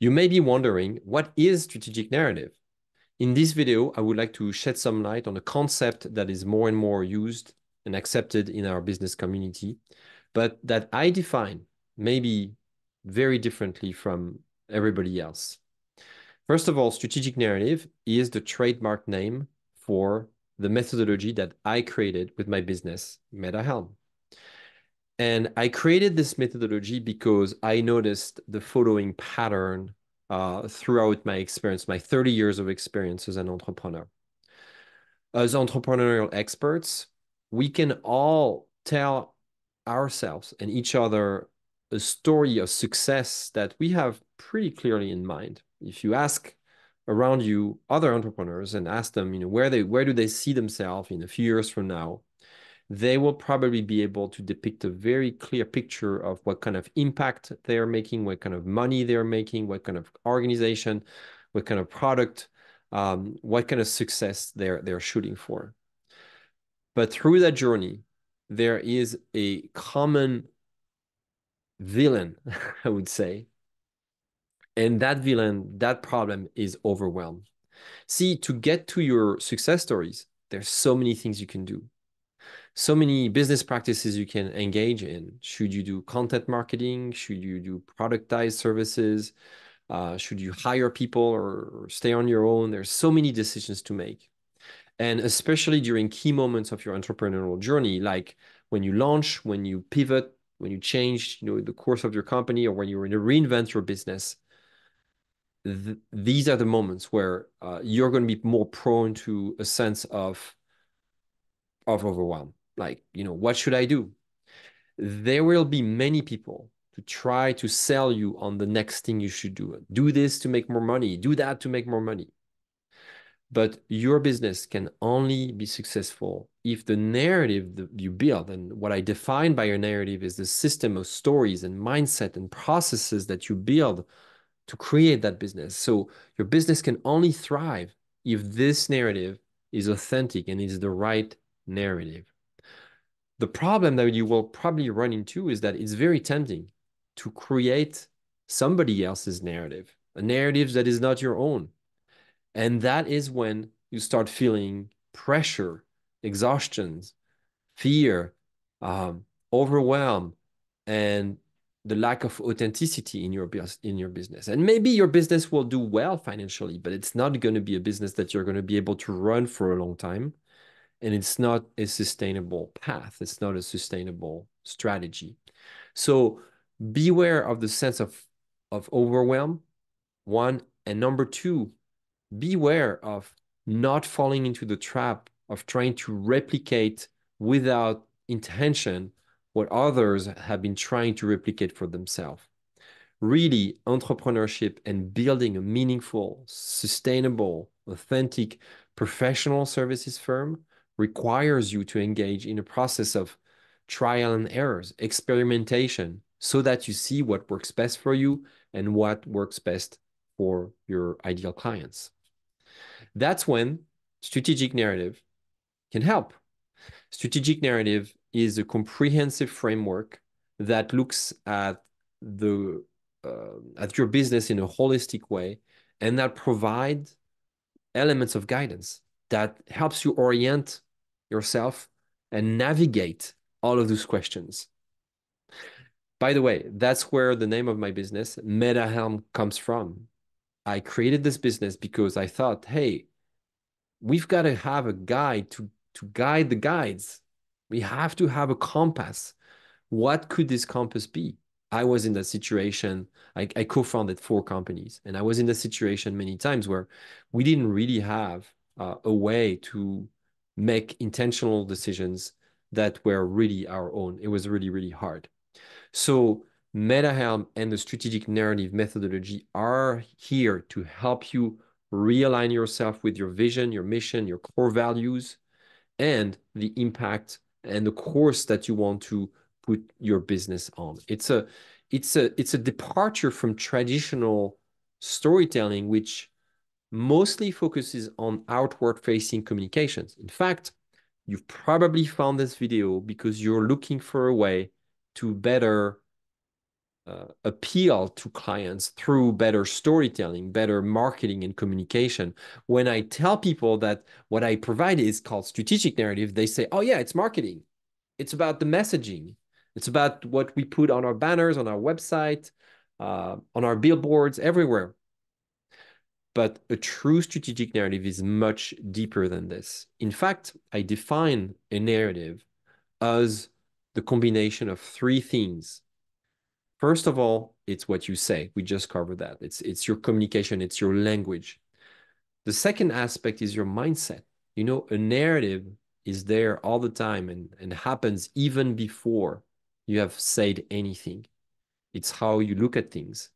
You may be wondering, what is strategic narrative? In this video, I would like to shed some light on a concept that is more and more used and accepted in our business community, but that I define maybe very differently from everybody else. First of all, strategic narrative is the trademark name for the methodology that I created with my business, MetaHelm. And I created this methodology because I noticed the following pattern throughout my experience, my 30 years of experience as an entrepreneur. As entrepreneurial experts, we can all tell ourselves and each other a story of success that we have pretty clearly in mind. If you ask around you other entrepreneurs and ask them, where do they see themselves in a few years from now, they will probably be able to depict a very clear picture of what kind of impact they're making, what kind of money they're making, what kind of organization, what kind of product, what kind of success they're shooting for. But through that journey, there is a common villain, I would say. And that villain, that problem is overwhelm. See, to get to your success stories, there's so many things you can do. So many business practices you can engage in. Should you do content marketing? Should you do productized services? Should you hire people or stay on your own? There's so many decisions to make. And especially during key moments of your entrepreneurial journey, like when you launch, when you pivot, when you change, the course of your company, or when you're in a reinvent your business, these are the moments where you're going to be more prone to a sense of overwhelm. Like, what should I do? There will be many people to try to sell you on the next thing you should do. Do this to make more money, do that to make more money. But your business can only be successful if the narrative that you build, and what I define by your narrative is the system of stories and mindset and processes that you build to create that business. So your business can only thrive if this narrative is authentic and is the right narrative. The problem that you will probably run into is that it's very tempting to create somebody else's narrative, a narrative that is not your own. And that is when you start feeling pressure, exhaustion, fear, overwhelm, and the lack of authenticity in your business. And maybe your business will do well financially, but it's not going to be a business that you're going to be able to run for a long time. And it's not a sustainable path. It's not a sustainable strategy. So beware of the sense of overwhelm, one. And number two, beware of not falling into the trap of trying to replicate without intention what others have been trying to replicate for themselves. Really, entrepreneurship and building a meaningful, sustainable, authentic professional services firm requires you to engage in a process of trial and errors, experimentation, so that you see what works best for you and what works best for your ideal clients. That's when strategic narrative can help. Strategic narrative is a comprehensive framework that looks at your business in a holistic way and that provides elements of guidance that helps you orient yourself and navigate all of those questions. By the way, that's where the name of my business, MetaHelm, comes from. I created this business because I thought, hey, we've got to have a guide to guide the guides. We have to have a compass. What could this compass be? I was in that situation. I co-founded 4 companies, and I was in that situation many times where we didn't really have a way to make intentional decisions that were really our own. It was really, really hard. So MetaHelm and the strategic narrative methodology are here to help you realign yourself with your vision, your mission, your core values, and the impact and the course that you want to put your business on. It's a departure from traditional storytelling, which mostly focuses on outward facing communications. In fact, you've probably found this video because you're looking for a way to better appeal to clients through better storytelling, better marketing and communication. When I tell people that what I provide is called strategic narrative, they say, oh, yeah, it's marketing. It's about the messaging. It's about what we put on our banners, on our website, on our billboards, everywhere. But a true strategic narrative is much deeper than this. In fact, I define a narrative as the combination of three things. First of all, it's what you say. We just covered that. It's your communication, it's your language. The second aspect is your mindset. You know, a narrative is there all the time and happens even before you have said anything. It's how you look at things.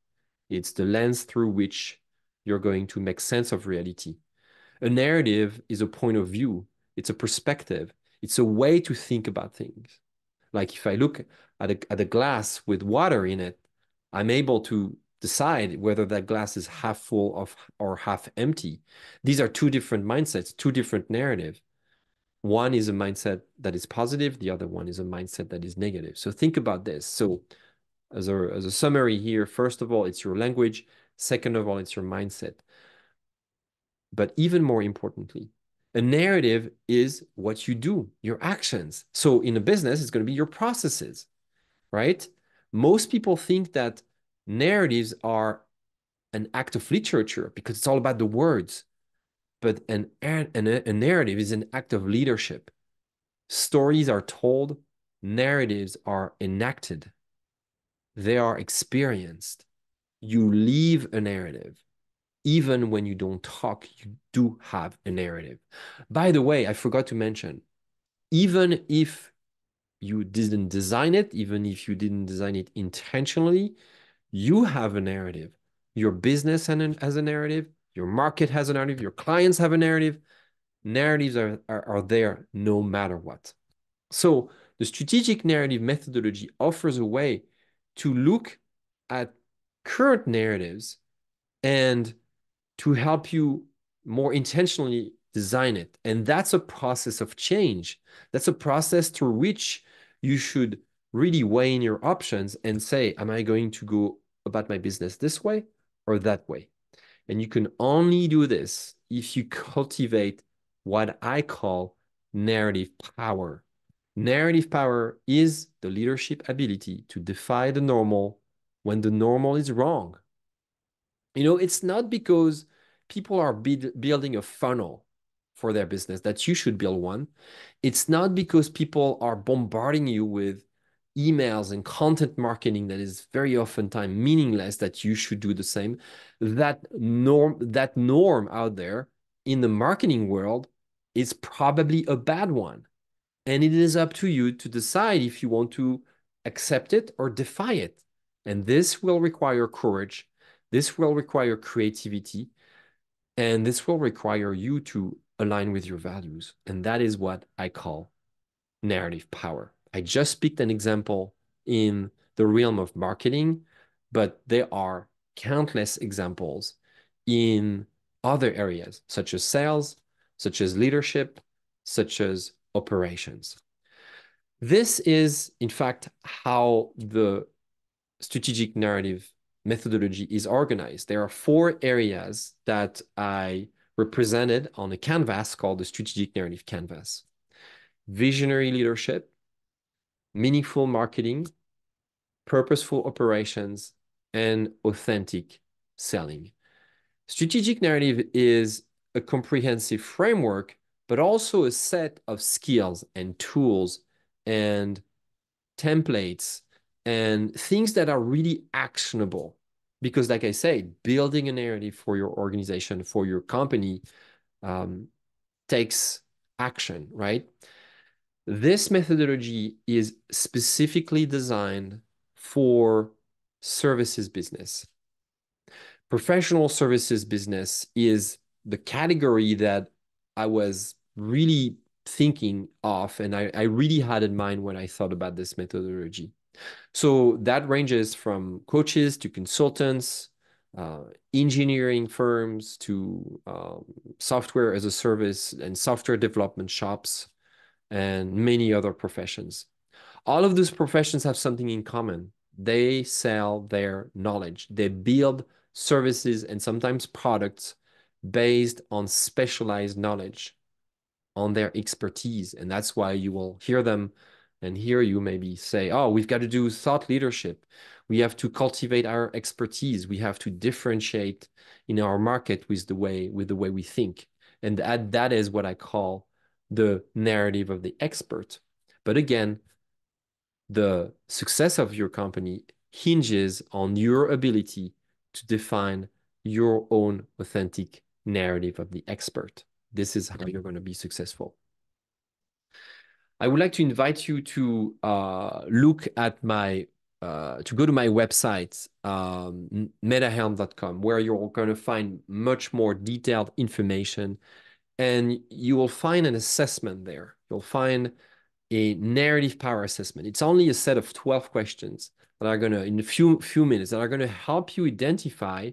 It's the lens through which you're going to make sense of reality. A narrative is a point of view. It's a perspective. It's a way to think about things. Like if I look at a glass with water in it, I'm able to decide whether that glass is half full of or half empty. These are two different mindsets, two different narratives. One is a mindset that is positive, the other one is a mindset that is negative. So think about this. So as a summary here, first of all, it's your language. Second of all, it's your mindset. But even more importantly, a narrative is what you do, your actions. So in a business, it's going to be your processes, right? Most people think that narratives are an act of literature because it's all about the words. But a narrative is an act of leadership. Stories are told, narratives are enacted, they are experienced. You live a narrative. Even when you don't talk, you do have a narrative. By the way, I forgot to mention, even if you didn't design it, even if you didn't design it intentionally, you have a narrative. Your business has a narrative, your market has a narrative, your clients have a narrative. Narratives are there no matter what. So the strategic narrative methodology offers a way to look at current narratives and to help you more intentionally design it. And that's a process of change. That's a process through which you should really weigh in your options and say, am I going to go about my business this way or that way? And you can only do this if you cultivate what I call narrative power. Narrative power is the leadership ability to defy the normal when the normal is wrong. You know, it's not because people are building a funnel for their business that you should build one. It's not because people are bombarding you with emails and content marketing that is very oftentimes meaningless that you should do the same. That norm out there in the marketing world is probably a bad one. And it is up to you to decide if you want to accept it or defy it. And this will require courage. This will require creativity. And this will require you to align with your values. And that is what I call narrative power. I just picked an example in the realm of marketing, but there are countless examples in other areas, such as sales, such as leadership, such as operations. This is, in fact, how the strategic narrative methodology is organized. There are four areas that I represented on a canvas called the strategic narrative canvas: visionary leadership, meaningful marketing, purposeful operations, and authentic selling. Strategic narrative is a comprehensive framework, but also a set of skills and tools and templates and things that are really actionable. Because, like I said, building a narrative for your organization, for your company, takes action, right? This methodology is specifically designed for services business. Professional services business is the category that I was really thinking of, and I really had in mind when I thought about this methodology. So that ranges from coaches to consultants, engineering firms to software as a service and software development shops, and many other professions. All of those professions have something in common. They sell their knowledge. They build services and sometimes products based on specialized knowledge, on their expertise. And that's why you will hear them and hear you maybe say, oh, we've got to do thought leadership. We have to cultivate our expertise. We have to differentiate in our market with the way we think. And that is what I call the narrative of the expert. But again, the success of your company hinges on your ability to define your own authentic narrative of the expert. This is how you're going to be successful. I would like to invite you to look at my, to go to my website, metahelm.com, where you're going to find much more detailed information, and you will find an assessment there. You'll find a narrative power assessment. It's only a set of 12 questions that are going to, in a few minutes, that are going to help you identify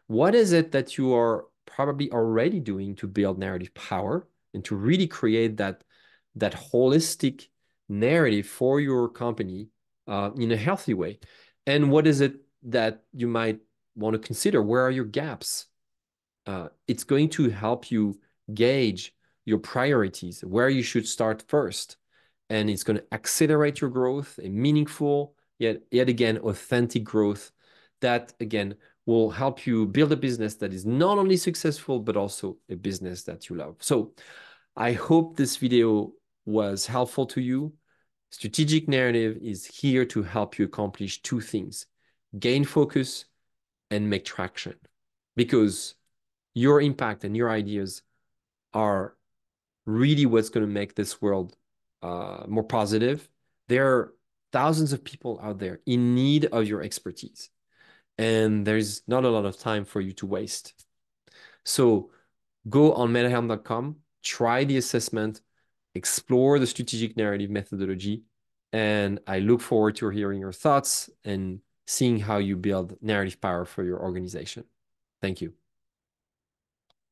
what is it that you are probably already doing to build narrative power and to really create that holistic narrative for your company in a healthy way. And what is it that you might want to consider? Where are your gaps? It's going to help you gauge your priorities, where you should start first. And it's going to accelerate your growth, a meaningful, yet again, authentic growth that, again, will help you build a business that is not only successful, but also a business that you love. So I hope this video was helpful to you. Strategic narrative is here to help you accomplish two things: gain focus and make traction, because your impact and your ideas are really what's going to make this world more positive. There are thousands of people out there in need of your expertise, and there's not a lot of time for you to waste. So go on metahelm.com, try the assessment, explore the strategic narrative methodology, and I look forward to hearing your thoughts and seeing how you build narrative power for your organization. Thank you.